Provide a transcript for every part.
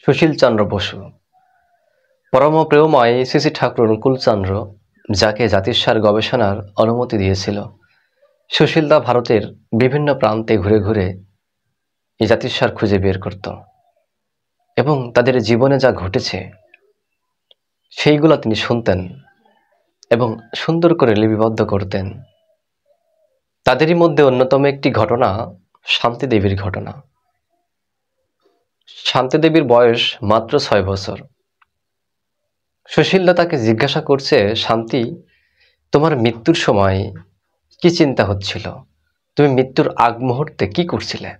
সুশীল চন্দ্র বসু পরম প্রেমময় শ্রী ঠাকুর অনুকূলচন্দ্র যাকে জাতিস্বর গবেষণার অনুমতি দিয়েছিল। সুশীলদা ভারতের বিভিন্ন প্রান্তে ঘুরে ঘুরে এই জাতিস্বর খুঁজে বের করত এবং তাদের জীবনে যা ঘটেছে সেইগুলো তিনি শুনতেন এবং সুন্দর করে লিপিবদ্ধ করতেন। তাদেরই মধ্যে অন্যতম একটি ঘটনা শান্তি দেবীর ঘটনা। শান্তি দেবীর বয়স মাত্র 6 বছর। সুশীলদা তাকে জিজ্ঞাসা করছে, শান্তি, তোমার মৃত্যুর সময় কি চিন্তা হচ্ছিল? তুমি মৃত্যুর আগ মুহূর্তে কি করছিলে?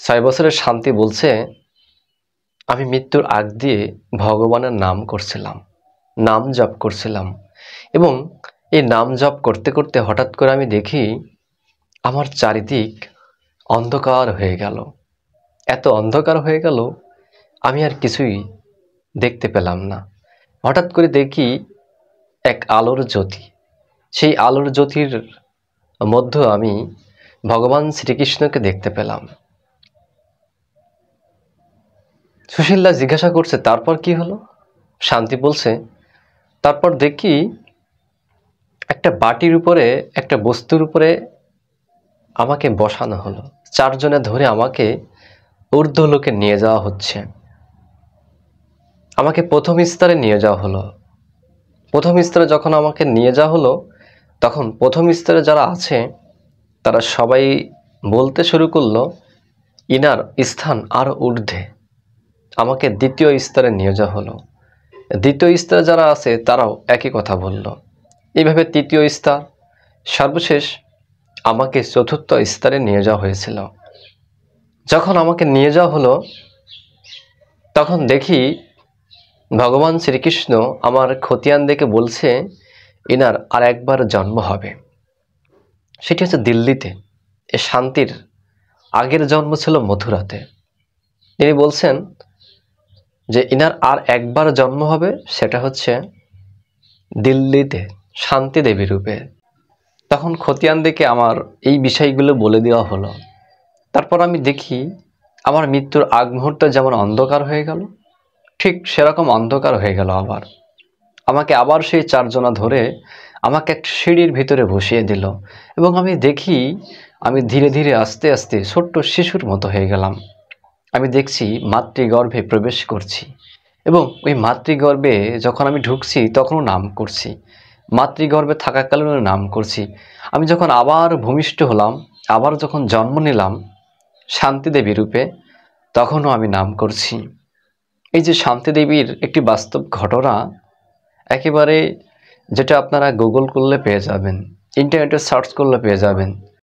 6 বছরের শান্তি বলছে, আমি মৃত্যুর আগ দিয়ে ভগবানের নাম করছিলাম, নাম জপ করছিলাম এবং এই নাম জপ করতে করতে হঠাৎ করে আমি দেখি আমার চারিদিক অন্ধকার হয়ে গেল। এত অন্ধকার হয়ে গেল আমি আর কিছুই দেখতে পেলাম না। হঠাৎ করে দেখি এক আলোর জ্যোতি। সেই আলোর জ্যোতির মধ্যে আমি ভগবান শ্রীকৃষ্ণকে দেখতে পেলাম। সুশীলদা জিজ্ঞাসা করছে, তারপর কি হলো? শান্তি বলছে, তারপর দেখি একটা বাটির উপরে, একটা বস্তুর উপরে আমাকে বসানো হলো। 4 জনে ধরে আমাকে ঊর্ধ্বলোকে নিয়ে যাওয়া হচ্ছে। আমাকে প্রথম স্তরে নিয়ে যাওয়া হলো। প্রথম স্তরে যখন আমাকে নিয়ে যাওয়া হলো, তখন প্রথম স্তরে যারা আছে তারা সবাই বলতে শুরু করলো, ইনার স্থান আরো ঊর্ধ্বে। আমাকে দ্বিতীয় স্তরে নিয়ে যাওয়া হলো। দ্বিতীয় স্তরে যারা আছে তারাও একই কথা বলল। এইভাবে তৃতীয় স্তর, সর্বশেষ আমাকে চতুর্থ স্তরে নিয়ে যাওয়া হয়েছিল। যখন আমাকে নিয়ে যাওয়া হলো তখন দেখি ভগবান শ্রীকৃষ্ণ আমার খতিয়ান দেখে বলছে, ইনার আর একবার জন্ম হবে। সেটি হচ্ছে দিল্লিতে। এ শান্তির আগের জন্ম ছিল মথুরাতে। তিনি বলছেন যে ইনার আর একবার জন্ম হবে, সেটা হচ্ছে দিল্লিতে শান্তি দেবী রূপে। তখন খতিয়ান দেখে আমার এই বিষয়গুলো বলে দেওয়া হলো। তারপর আমি দেখি আমার মৃত্যুর আগ মুহূর্তে যেমন অন্ধকার হয়ে গেল, ঠিক সেরকম অন্ধকার হয়ে গেল আবার। আমাকে আবার সেই 4 জনা ধরে আমাকে একটা সিঁড়ির ভিতরে বসিয়ে দিল এবং আমি দেখি আমি ধীরে ধীরে আস্তে আস্তে ছোট্ট শিশুর মতো হয়ে গেলাম। আমি দেখছি মাতৃগর্ভে প্রবেশ করছি এবং ওই মাতৃগর্ভে যখন আমি ঢুকছি তখনও নাম করছি, মাতৃগর্ভে থাকাকালীনও নাম করছি। আমি যখন আবার ভূমিষ্ঠ হলাম, আবার যখন জন্ম নিলাম শান্তি দেবী রূপে, তখনও আমি নাম করছি। এই যে শান্তি দেবীর একটি বাস্তব ঘটনা, একেবারে যেটা আপনারা গুগল করলে পেয়ে যাবেন, ইন্টারনেটে সার্চ করলে পেয়ে যাবেন।